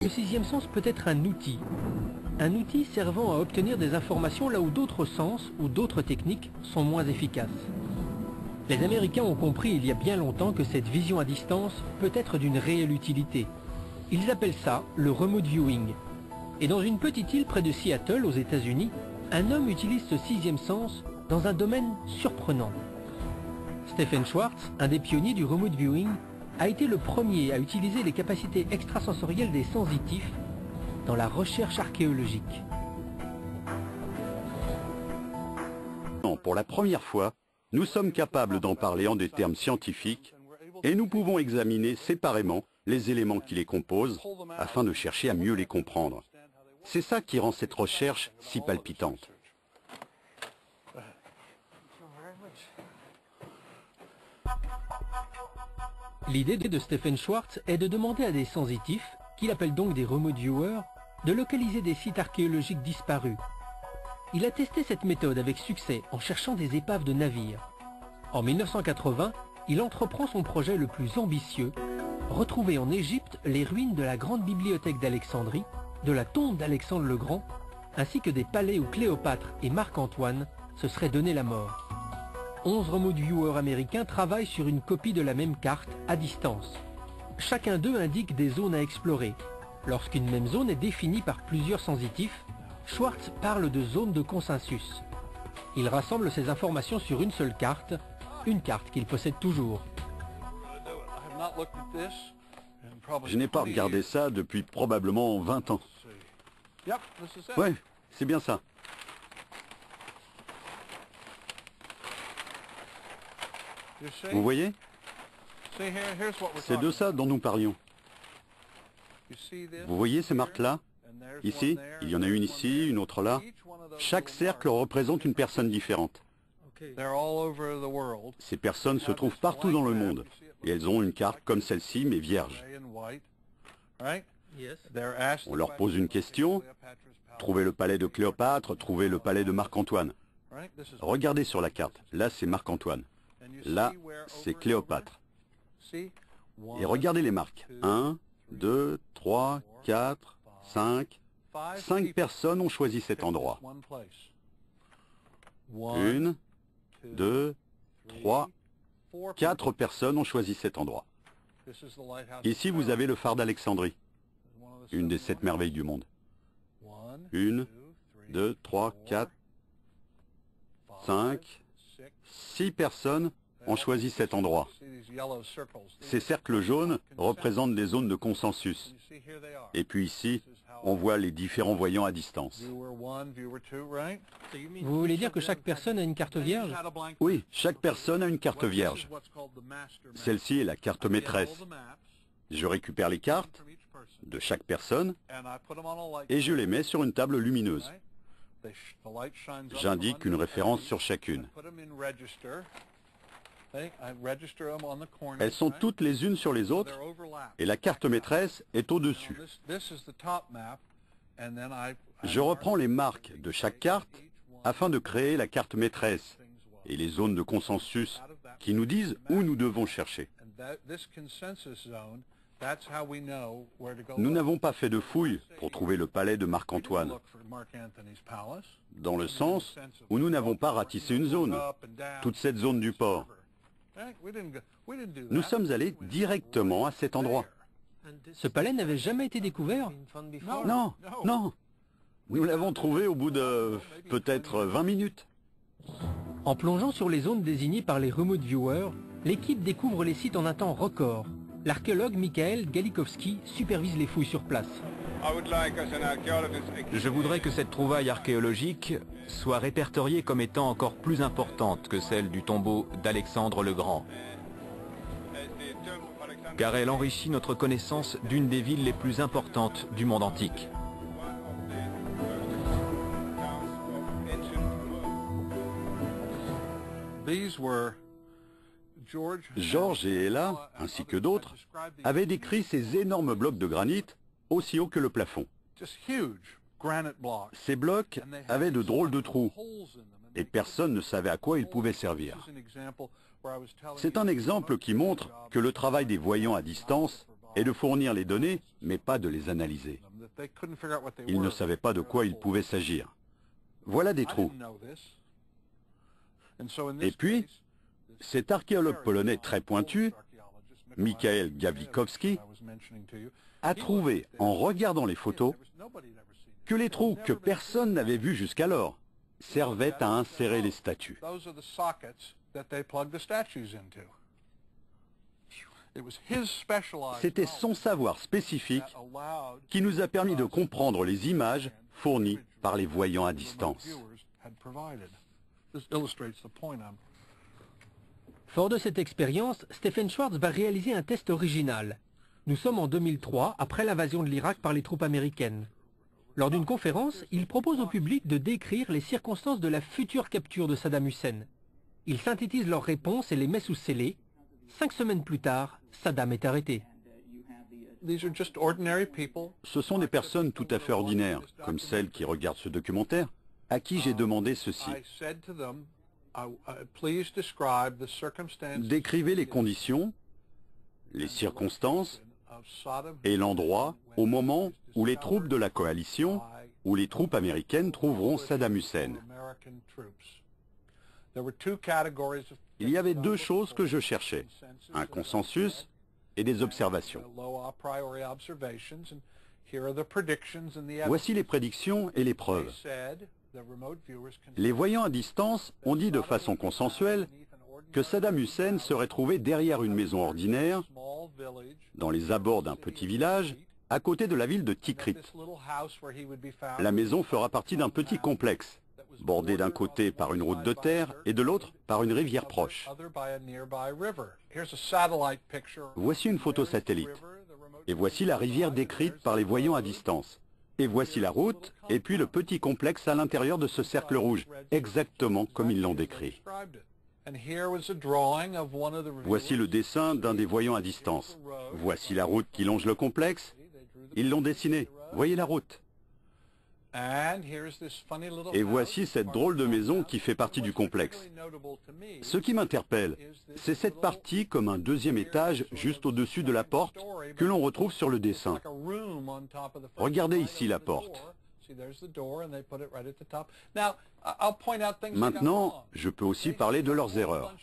Le sixième sens peut être un outil servant à obtenir des informations là où d'autres sens ou d'autres techniques sont moins efficaces. Les Américains ont compris il y a bien longtemps que cette vision à distance peut être d'une réelle utilité. Ils appellent ça le remote viewing. Et dans une petite île près de Seattle, aux États-Unis, un homme utilise ce sixième sens dans un domaine surprenant. Stephen Schwartz, un des pionniers du remote viewing, a été le premier à utiliser les capacités extrasensorielles des sensitifs dans la recherche archéologique. Pour la première fois, nous sommes capables d'en parler en des termes scientifiques et nous pouvons examiner séparément les éléments qui les composent afin de chercher à mieux les comprendre. C'est ça qui rend cette recherche si palpitante. L'idée de Stephen Schwartz est de demander à des sensitifs, qu'il appelle donc des remote viewers, de localiser des sites archéologiques disparus. Il a testé cette méthode avec succès en cherchant des épaves de navires. En 1980, il entreprend son projet le plus ambitieux, retrouver en Égypte les ruines de la grande bibliothèque d'Alexandrie, de la tombe d'Alexandre le Grand, ainsi que des palais où Cléopâtre et Marc-Antoine se seraient donné la mort. 11 remote viewers américains travaillent sur une copie de la même carte à distance. Chacun d'eux indique des zones à explorer. Lorsqu'une même zone est définie par plusieurs sensitifs, Schwartz parle de zone de consensus. Il rassemble ces informations sur une seule carte, une carte qu'il possède toujours. Je n'ai pas regardé ça depuis probablement 20 ans. Ouais, c'est bien ça. Vous voyez? C'est de ça dont nous parlions. Vous voyez ces marques-là? Ici, il y en a une ici, une autre là. Chaque cercle représente une personne différente. Ces personnes se trouvent partout dans le monde. Et elles ont une carte comme celle-ci, mais vierge. On leur pose une question. Trouvez le palais de Cléopâtre, trouvez le palais de Marc-Antoine. Regardez sur la carte. Là, c'est Marc-Antoine. Là, c'est Cléopâtre. Et regardez les marques. 1, 2, 3, 4, 5. 5 personnes ont choisi cet endroit. 1, 2, 3, 4 personnes ont choisi cet endroit. Ici, vous avez le phare d'Alexandrie, une des 7 merveilles du monde. 1, 2, 3, 4, 5, 6 personnes ont choisi cet endroit. Ces cercles jaunes représentent des zones de consensus. Et puis ici, on voit les différents voyants à distance. Vous voulez dire que chaque personne a une carte vierge? Oui, chaque personne a une carte vierge. Celle-ci est la carte maîtresse. Je récupère les cartes de chaque personne et je les mets sur une table lumineuse. J'indique une référence sur chacune. Elles sont toutes les unes sur les autres et la carte maîtresse est au-dessus. Je reprends les marques de chaque carte afin de créer la carte maîtresse et les zones de consensus qui nous disent où nous devons chercher. Nous n'avons pas fait de fouilles pour trouver le palais de Marc-Antoine, dans le sens où nous n'avons pas ratissé une zone, toute cette zone du port. Nous sommes allés directement à cet endroit. Ce palais n'avait jamais été découvert? Non, non. Nous l'avons trouvé au bout de peut-être 20 minutes. En plongeant sur les zones désignées par les remote viewers, l'équipe découvre les sites en un temps record. L'archéologue Michael Galikowski supervise les fouilles sur place. Je voudrais que cette trouvaille archéologique soit répertoriée comme étant encore plus importante que celle du tombeau d'Alexandre le Grand, car elle enrichit notre connaissance d'une des villes les plus importantes du monde antique. George et Ella, ainsi que d'autres, avaient décrit ces énormes blocs de granit aussi haut que le plafond. Ces blocs avaient de drôles de trous et personne ne savait à quoi ils pouvaient servir. C'est un exemple qui montre que le travail des voyants à distance est de fournir les données, mais pas de les analyser. Ils ne savaient pas de quoi il pouvait s'agir. Voilà des trous. Et puis, cet archéologue polonais très pointu, Michael Gawlikowski, a trouvé, en regardant les photos, que les trous que personne n'avait vus jusqu'alors servaient à insérer les statues. C'était son savoir spécifique qui nous a permis de comprendre les images fournies par les voyants à distance. Fort de cette expérience, Stephen Schwartz va réaliser un test original. Nous sommes en 2003, après l'invasion de l'Irak par les troupes américaines. Lors d'une conférence, il propose au public de décrire les circonstances de la future capture de Saddam Hussein. Il synthétise leurs réponses et les met sous scellé. 5 semaines plus tard, Saddam est arrêté. Ce sont des personnes tout à fait ordinaires, comme celles qui regardent ce documentaire, à qui j'ai demandé ceci. Décrivez les conditions, les circonstances et l'endroit au moment où les troupes de la coalition ou les troupes américaines trouveront Saddam Hussein. Il y avait 2 choses que je cherchais, un consensus et des observations. Voici les prédictions et les preuves. Les voyants à distance ont dit de façon consensuelle que Saddam Hussein serait trouvé derrière une maison ordinaire, dans les abords d'un petit village, à côté de la ville de Tikrit. La maison fera partie d'un petit complexe, bordé d'un côté par une route de terre et de l'autre par une rivière proche. Voici une photo satellite. Et voici la rivière décrite par les voyants à distance. Et voici la route, et puis le petit complexe à l'intérieur de ce cercle rouge, exactement comme ils l'ont décrit. Voici le dessin d'un des voyants à distance. Voici la route qui longe le complexe. Ils l'ont dessiné. Voyez la route. Et voici cette drôle de maison qui fait partie du complexe. Ce qui m'interpelle, c'est cette partie comme un 2e étage juste au-dessus de la porte que l'on retrouve sur le dessin. Regardez ici la porte. Maintenant, je peux aussi parler de leurs erreurs.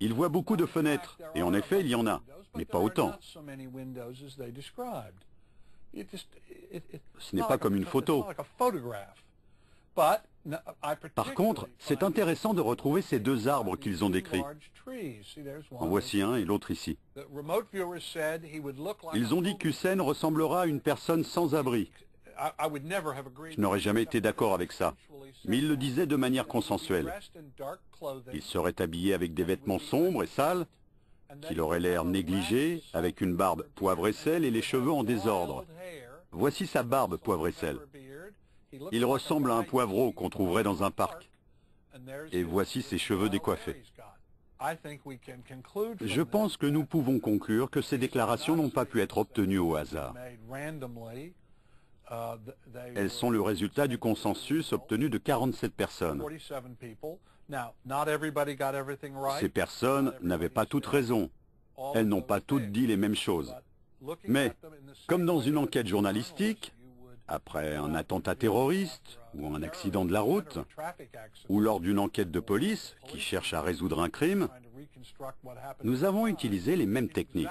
Ils voient beaucoup de fenêtres, et en effet, il y en a, mais pas autant. Ce n'est pas comme une photo. Par contre, c'est intéressant de retrouver ces 2 arbres qu'ils ont décrits. En voici un et l'autre ici. Ils ont dit qu'Hussein ressemblera à une personne sans abri. Je n'aurais jamais été d'accord avec ça, mais ils le disaient de manière consensuelle. Il serait habillé avec des vêtements sombres et sales, qu'il aurait l'air négligé, avec une barbe poivre et sel et les cheveux en désordre. Voici sa barbe poivre et sel. Il ressemble à un poivreau qu'on trouverait dans un parc. Et voici ses cheveux décoiffés. Je pense que nous pouvons conclure que ces déclarations n'ont pas pu être obtenues au hasard. Elles sont le résultat du consensus obtenu de 47 personnes. Ces personnes n'avaient pas toutes raison. Elles n'ont pas toutes dit les mêmes choses. Mais, comme dans une enquête journalistique, après un attentat terroriste ou un accident de la route, ou lors d'une enquête de police qui cherche à résoudre un crime, nous avons utilisé les mêmes techniques.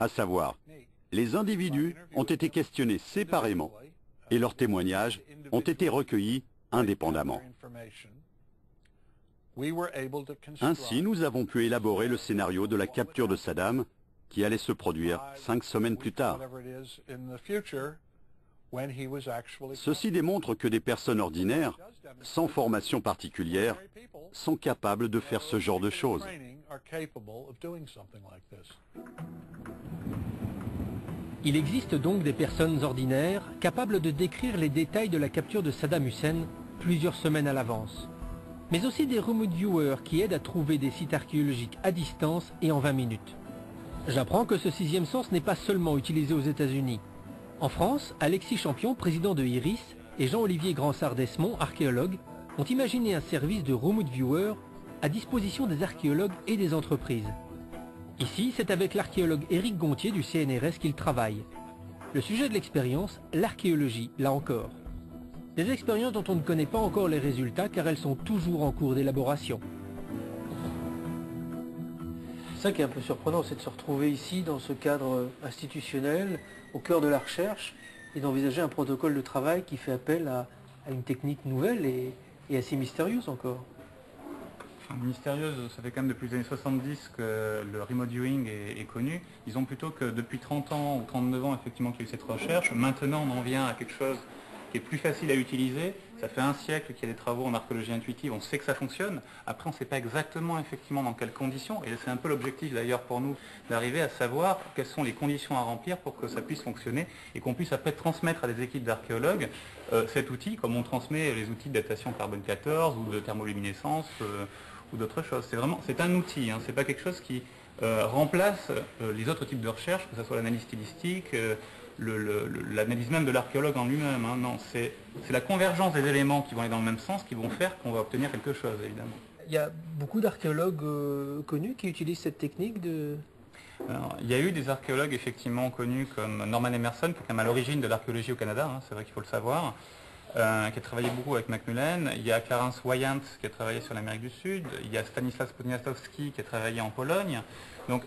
À savoir, les individus ont été questionnés séparément et leurs témoignages ont été recueillis indépendamment. Ainsi, nous avons pu élaborer le scénario de la capture de Saddam qui allait se produire 5 semaines plus tard. Ceci démontre que des personnes ordinaires, sans formation particulière, sont capables de faire ce genre de choses. Il existe donc des personnes ordinaires capables de décrire les détails de la capture de Saddam Hussein plusieurs semaines à l'avance. Mais aussi des remote viewers qui aident à trouver des sites archéologiques à distance et en 20 minutes. J'apprends que ce 6e sens n'est pas seulement utilisé aux États-Unis. En France, Alexis Champion, président de IRIS, et Jean-Olivier Gransart-Desmond, archéologue, ont imaginé un service de remote viewer à disposition des archéologues et des entreprises. Ici, c'est avec l'archéologue Éric Gontier du CNRS qu'il travaille. Le sujet de l'expérience, l'archéologie, là encore. Des expériences dont on ne connaît pas encore les résultats car elles sont toujours en cours d'élaboration. C'est ça qui est un peu surprenant, c'est de se retrouver ici dans ce cadre institutionnel, au cœur de la recherche, et d'envisager un protocole de travail qui fait appel à une technique nouvelle et assez mystérieuse encore. Enfin, mystérieuse, ça fait quand même depuis les années 70 que le remote viewing est connu. Disons plutôt que depuis 30 ans ou 39 ans effectivement qu'il y a eu cette recherche. Maintenant on en vient à quelque chose qui est plus facile à utiliser. Ça fait un siècle qu'il y a des travaux en archéologie intuitive, on sait que ça fonctionne. Après on ne sait pas exactement effectivement dans quelles conditions, et c'est un peu l'objectif d'ailleurs pour nous, d'arriver à savoir quelles sont les conditions à remplir pour que ça puisse fonctionner et qu'on puisse après transmettre à des équipes d'archéologues cet outil, comme on transmet les outils de datation carbone 14 ou de thermoluminescence ou d'autres choses. C'est un outil, hein, c'est pas quelque chose qui remplace les autres types de recherche, que ce soit l'analyse stylistique, l'analyse même de l'archéologue en lui-même. Hein. Non, c'est la convergence des éléments qui vont aller dans le même sens qui vont faire qu'on va obtenir quelque chose, évidemment. Il y a beaucoup d'archéologues connus qui utilisent cette technique de... Alors, il y a eu des archéologues effectivement connus comme Norman Emerson, qui est quand même à l'origine de l'archéologie au Canada, hein, c'est vrai qu'il faut le savoir, qui a travaillé beaucoup avec Macmillan. Il y a Clarence Wyant qui a travaillé sur l'Amérique du Sud. Il y a Stanisław Poniatowski qui a travaillé en Pologne. Donc,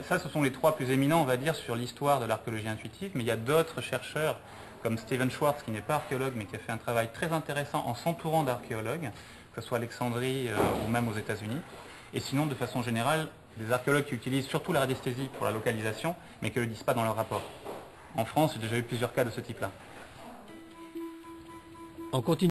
ça, ce sont les trois plus éminents, on va dire, sur l'histoire de l'archéologie intuitive, mais il y a d'autres chercheurs, comme Stephen Schwartz, qui n'est pas archéologue, mais qui a fait un travail très intéressant en s'entourant d'archéologues, que ce soit à Alexandrie ou même aux États-Unis. Et sinon, de façon générale, des archéologues qui utilisent surtout la radiesthésie pour la localisation, mais qui ne le disent pas dans leur rapport. En France, j'ai déjà eu plusieurs cas de ce type-là. En continuant